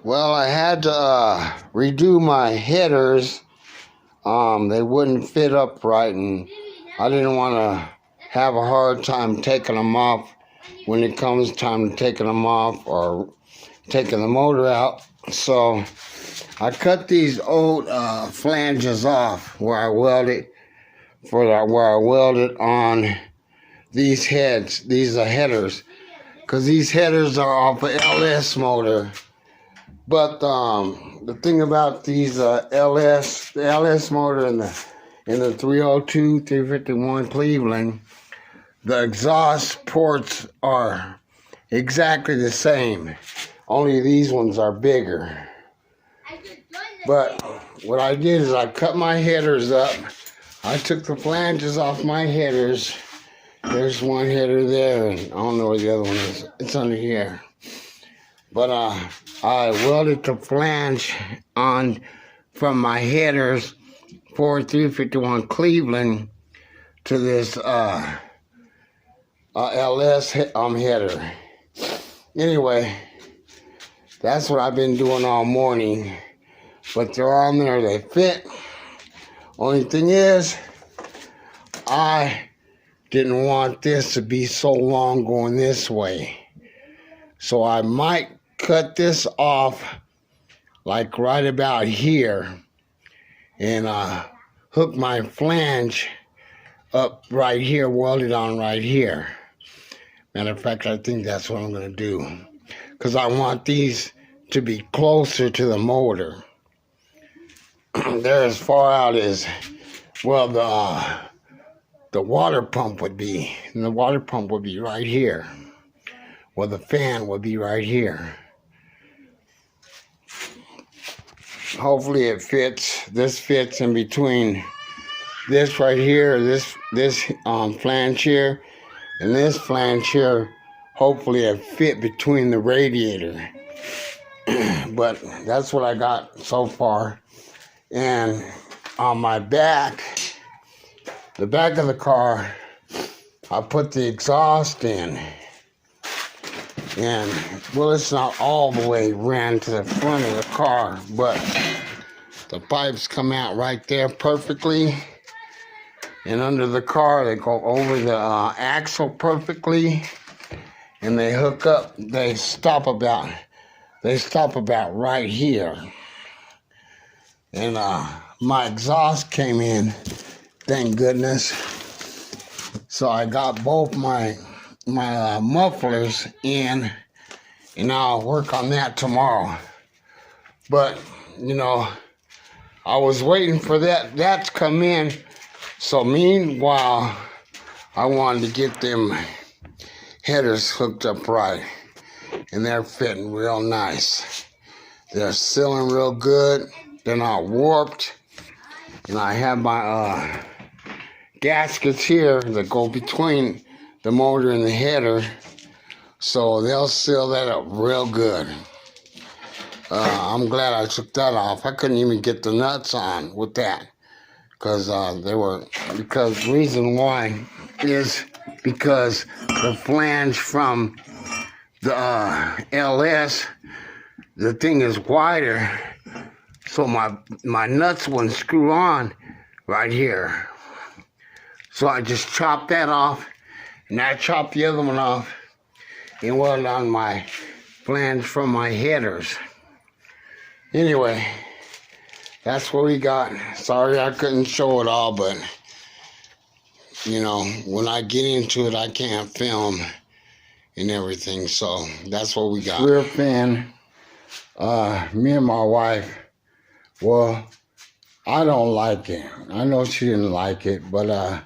Well, I had to redo my headers. They wouldn't fit up right, and I didn't want to have a hard time taking them off when it comes time to taking them off or taking the motor out. So I cut these old flanges off where I welded on these heads. These are headers, because these headers are off an LS motor. But the thing about these the LS motor in the 302, 351 Cleveland, the exhaust ports are exactly the same. Only these ones are bigger. But what I did is I cut my headers up. I took the flanges off my headers. There's one header there, and I don't know where the other one is. It's under here. But I welded the flange on from my headers for 351 Cleveland to this LS header. Anyway, that's what I've been doing all morning. But they're on there, they fit. Only thing is, I didn't want this to be so long going this way. So I might cut this off like right about here and hook my flange up right here, welded on right here. Matter of fact, I think that's what I'm going to do, because I want these to be closer to the motor. They're as far out as, well, the water pump would be, and the water pump would be right here. Well, the fan would be right here. Hopefully it fits. This fits in between this right here, this flange here, and this flange here. Hopefully it fit between the radiator. But that's what I got so far. And on my back, the back of the car, I put the exhaust in. And, well, it's not all the way ran to the front of the car, but the pipes come out right there perfectly. And under the car, they go over the axle perfectly. And they hook up, they stop about right here. And my exhaust came in, thank goodness. So I got both my mufflers in, and I'll work on that tomorrow. But, you know, I was waiting for that to come in. So meanwhile, I wanted to get them headers hooked up right, and they're fitting real nice. They're sealing real good. They're not warped. And I have my gaskets here that go between the motor and the header, so they'll seal that up real good. I'm glad I took that off. I couldn't even get the nuts on with that, because the reason why is because the flange from the LS, the thing is wider, so my nuts wouldn't screw on right here. So I just chopped that off. And I chopped the other one off and welded on my flange from my headers. Anyway, that's what we got. Sorry I couldn't show it all, but, you know, when I get into it, I can't film and everything. So that's what we got. Rear fan, me and my wife, well, I don't like it. I know she didn't like it, but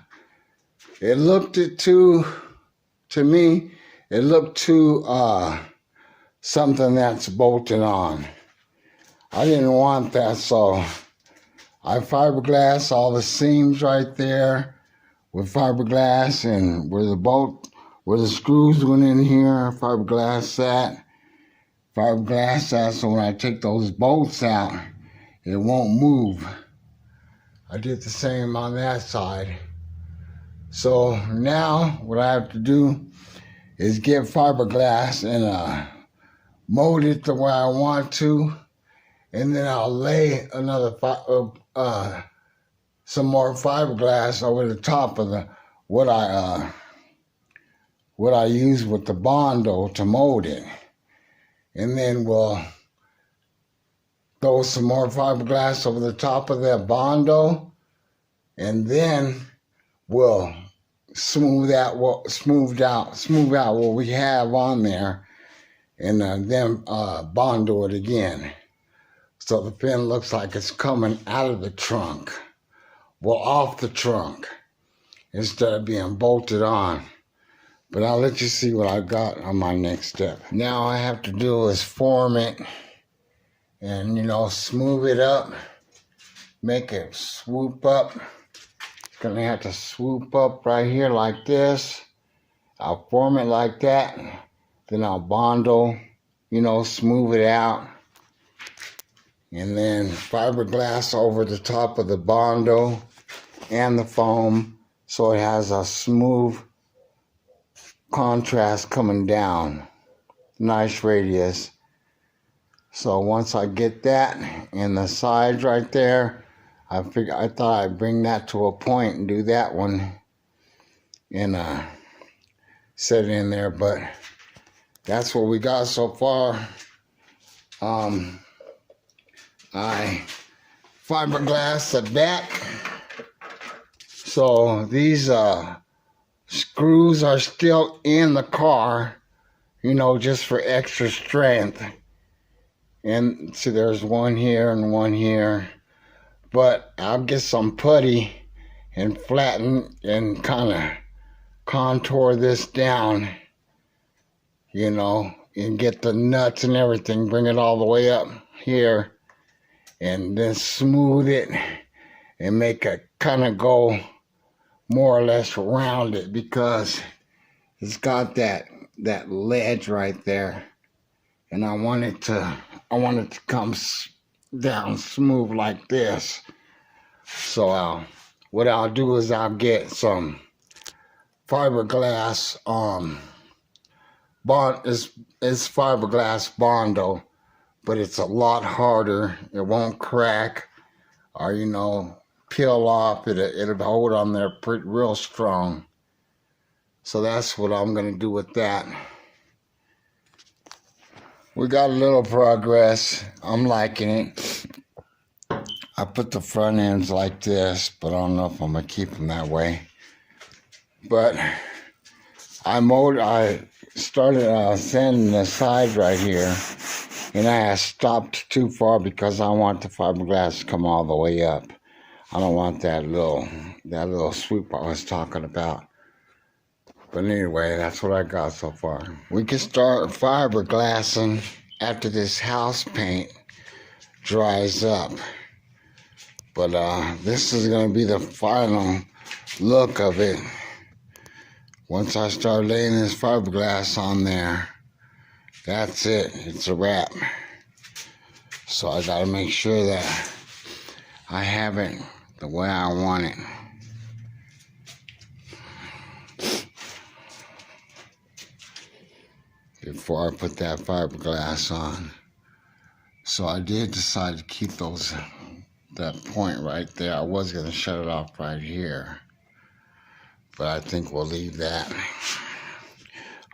it looked to me, it looked too something that's bolted on. I didn't want that, so I fiberglass all the seams right there with fiberglass, and where the screws went in here, fiberglass that, so when I take those bolts out, it won't move. I did the same on that side. So now what I have to do is get fiberglass and mold it the way I want to, and then I'll lay another some more fiberglass over the top of the what I use with the Bondo to mold it, and then we'll throw some more fiberglass over the top of that Bondo, and then we'll smooth out what we have on there, and then Bondo it again, so the fin looks like it's coming out of the trunk, well, off the trunk, instead of being bolted on. But I'll let you see what I got on my next step. Now all I have to do is form it and, smooth it up, make it swoop up. It's gonna have to swoop up right here like this. I'll form it like that. Then I'll Bondo, smooth it out. And then fiberglass over the top of the Bondo and the foam, so it has a smooth contrast coming down, nice radius. So once I get that in the sides right there, I thought I'd bring that to a point and do that one and set it in there, but that's what we got so far. I fiberglass the back, so these screws are still in the car, just for extra strength. And see, there's one here and one here, but I'll get some putty and flatten and kind of contour this down, and get the nuts and everything, bring it all the way up here, and then smooth it and make it kind of go more or less rounded, because it's got that ledge right there, and I want it to come down smooth like this. So what I'll do is I'll get some fiberglass it's fiberglass Bondo, but it's a lot harder. It won't crack or peel off. It'll hold on there real strong. So that's what I'm gonna do with that. We got a little progress. I'm liking it. I put the front ends like this, but I don't know if I'm gonna keep them that way. But I started sanding the side right here, and I stopped too far because I want the fiberglass to come all the way up. I don't want that little swoop I was talking about. But anyway, that's what I got so far. We can start fiberglassing after this house paint dries up. But this is going to be the final look of it. Once I start laying this fiberglass on there, that's it. It's a wrap. So I got to make sure that I have it the way I want it. Before I put that fiberglass on. So I did decide to keep that point right there. I was going to shut it off right here, but I think we'll leave that.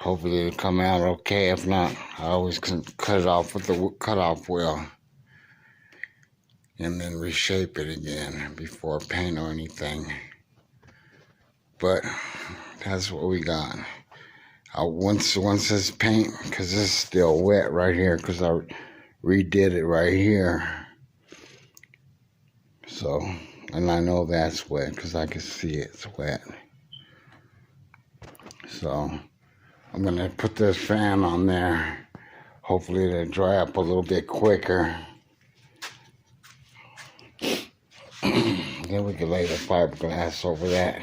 Hopefully it'll come out okay. If not, I always can cut it off with the cutoff wheel and then reshape it again before paint or anything. But that's what we got. Once this paint, because this is still wet right here, because I redid it right here. So, and I know that's wet because I can see it's wet. So, I'm going to put this fan on there. Hopefully it'll dry up a little bit quicker. Then we can lay the fiberglass over that.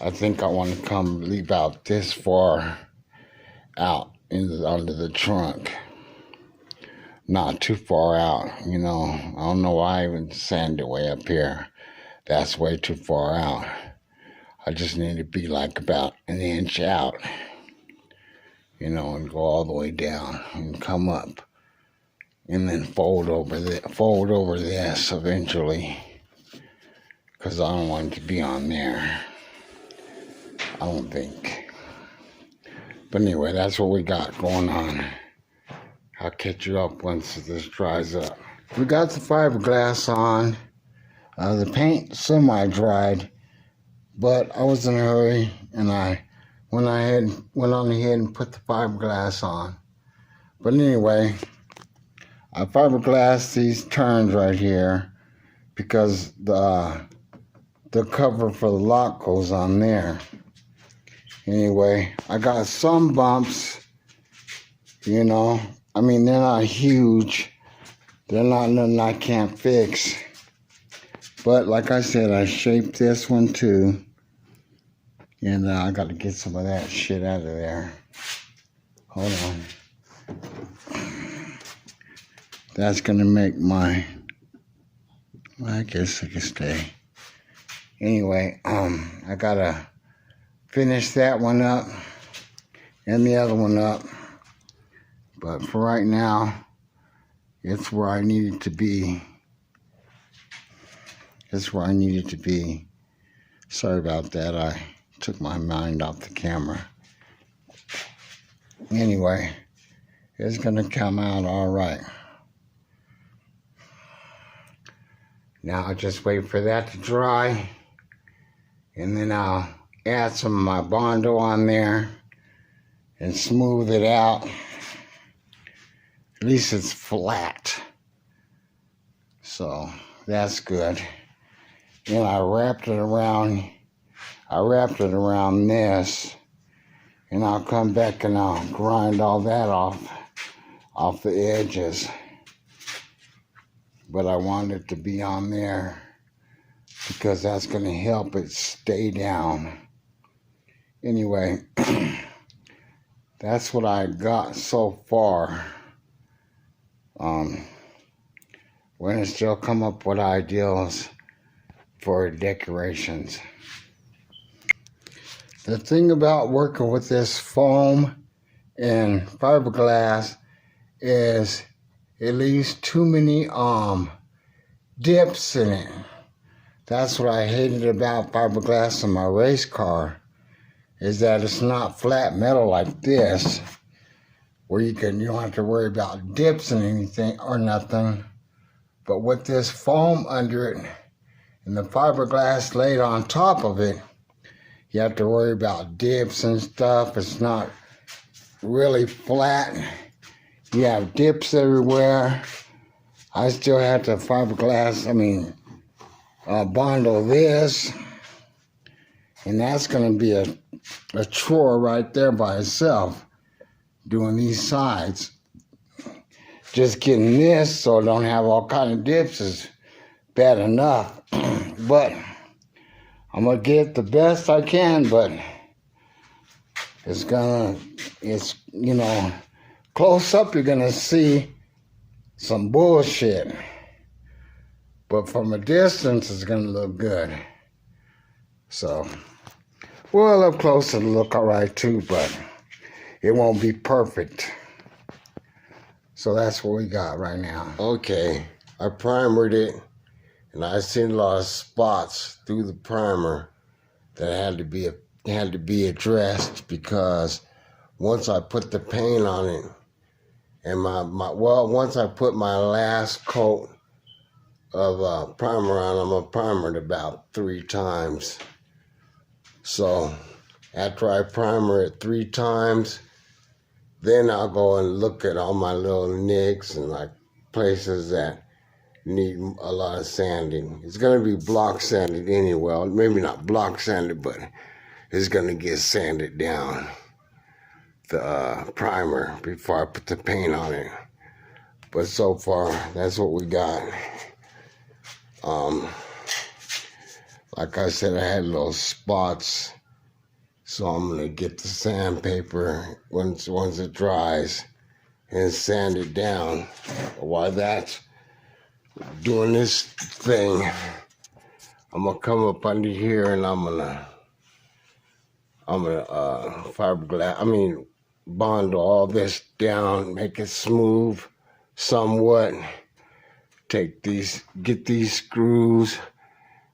I think I want to leave out this far out under the trunk. Not too far out, I don't know why I even sand it way up here. That's way too far out. I just need to be like about an inch out, and go all the way down and come up and then fold over this eventually, because I don't want it to be on there, I don't think. But anyway, that's what we got going on. I'll catch you up once this dries up. We got the fiberglass on. The paint semi-dried, but I was in a hurry, and I went on ahead and put the fiberglass on. But anyway, I fiberglassed these turns right here because the cover for the lock goes on there. Anyway, I got some bumps, I mean, they're not huge. They're not nothing I can't fix. But like I said, I shaped this one too. And I got to get some of that shit out of there. Hold on. That's going to make I guess I can stay. Anyway, I got to finish that one up and the other one up. But for right now, it's where I need it to be. It's where I need it to be. Sorry about that. I took my mind off the camera. Anyway, it's going to come out all right. Now I'll just wait for that to dry. And then I'll add some of my Bondo on there and smooth it out. At least it's flat. So that's good. And I wrapped it around this, and I'll come back and I'll grind all that off the edges. But I want it to be on there because that's going to help it stay down. Anyway, that's what I got so far. We're going to still come up with ideas for decorations. The thing about working with this foam and fiberglass is it leaves too many dips in it. That's what I hated about fiberglass in my race car, is that it's not flat metal like this, where you don't have to worry about dips and anything or nothing. But with this foam under it and the fiberglass laid on top of it, you have to worry about dips and stuff. It's not really flat. You have dips everywhere. I still have to Bondo this. And that's going to be a chore right there by itself, doing these sides. Just getting this so I don't have all kind of dips is bad enough. But I'm going to get the best I can, but it's close up you're going to see some bullshit. But from a distance, it's going to look good. So, well, up close it'll look all right too, but it won't be perfect. So that's what we got right now. Okay, I primered it, and I seen a lot of spots through the primer that had to be addressed, because once I put the paint on it, and once I put my last coat of primer on, I'm gonna primer it about 3 times. So after I primer it 3 times, then I'll go and look at all my little nicks and like places that need a lot of sanding. It's gonna be block sanded anyway. Maybe not block sanded, but it's gonna get sanded down, the primer, before I put the paint on it. But so far, that's what we got. Like I said, I had little spots, so I'm gonna get the sandpaper once it dries and sand it down. While that's doing this thing, I'm gonna come up under here and I'm gonna bundle all this down, make it smooth somewhat. Get these screws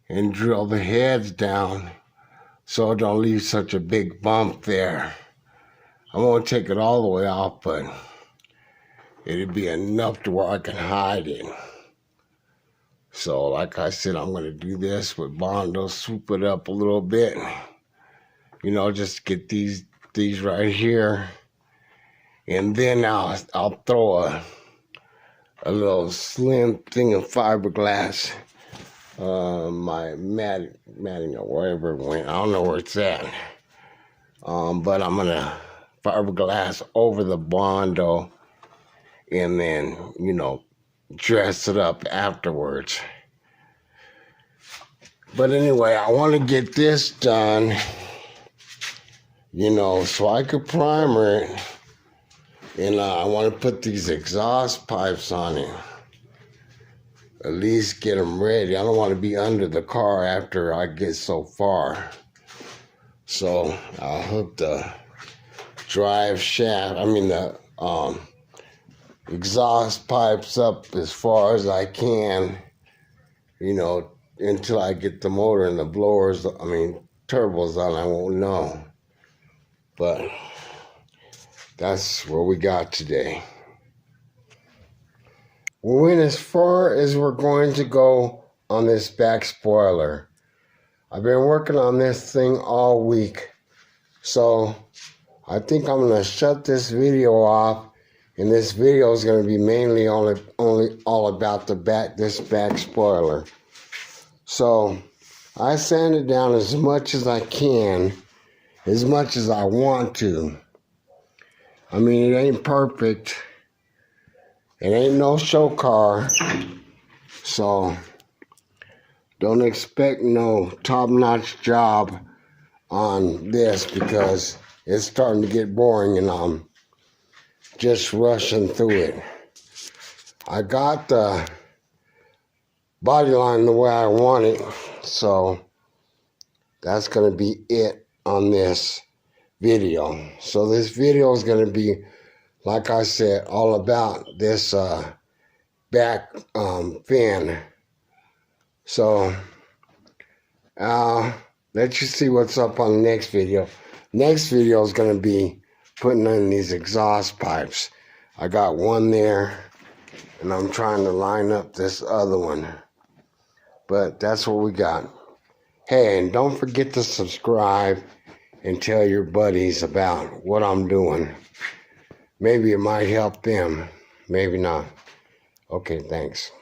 and drill the heads down so it don't leave such a big bump there. I won't take it all the way off, but it'd be enough to where I can hide it. So like I said, I'm gonna do this with Bondo, swoop it up a little bit. You know, just get these right here. And then I'll throw a little slim thing of fiberglass, my matting or wherever it went. I don't know where it's at. But I'm gonna fiberglass over the Bondo and then, you know, dress it up afterwards. But anyway, I want to get this done, you know, so I could primer it. And I want to put these exhaust pipes on it. At least get them ready. I don't want to be under the car after I get so far. So I'll hook the drive shaft, the exhaust pipes up as far as I can, you know, until I get the motor and the blowers, turbos on. I won't know. But that's what we got today. We went as far as we're going to go on this back spoiler. I've been working on this thing all week. So I think I'm going to shut this video off. And this video is going to be mainly only all about this back spoiler. So I sand it down as much as I can, as much as I want to. I mean, it ain't perfect. It ain't no show car. So don't expect no top-notch job on this because it's starting to get boring and I'm just rushing through it. I got the body line the way I want it, so that's going to be it on this video. So this video is going to be, like I said, all about this back fin. So I'll let you see what's up on the next video. Next video is going to be putting in these exhaust pipes. I got one there, and I'm trying to line up this other one. But that's what we got. Hey, and don't forget to subscribe and tell your buddies about what I'm doing. Maybe it might help them. Maybe not. Okay, thanks.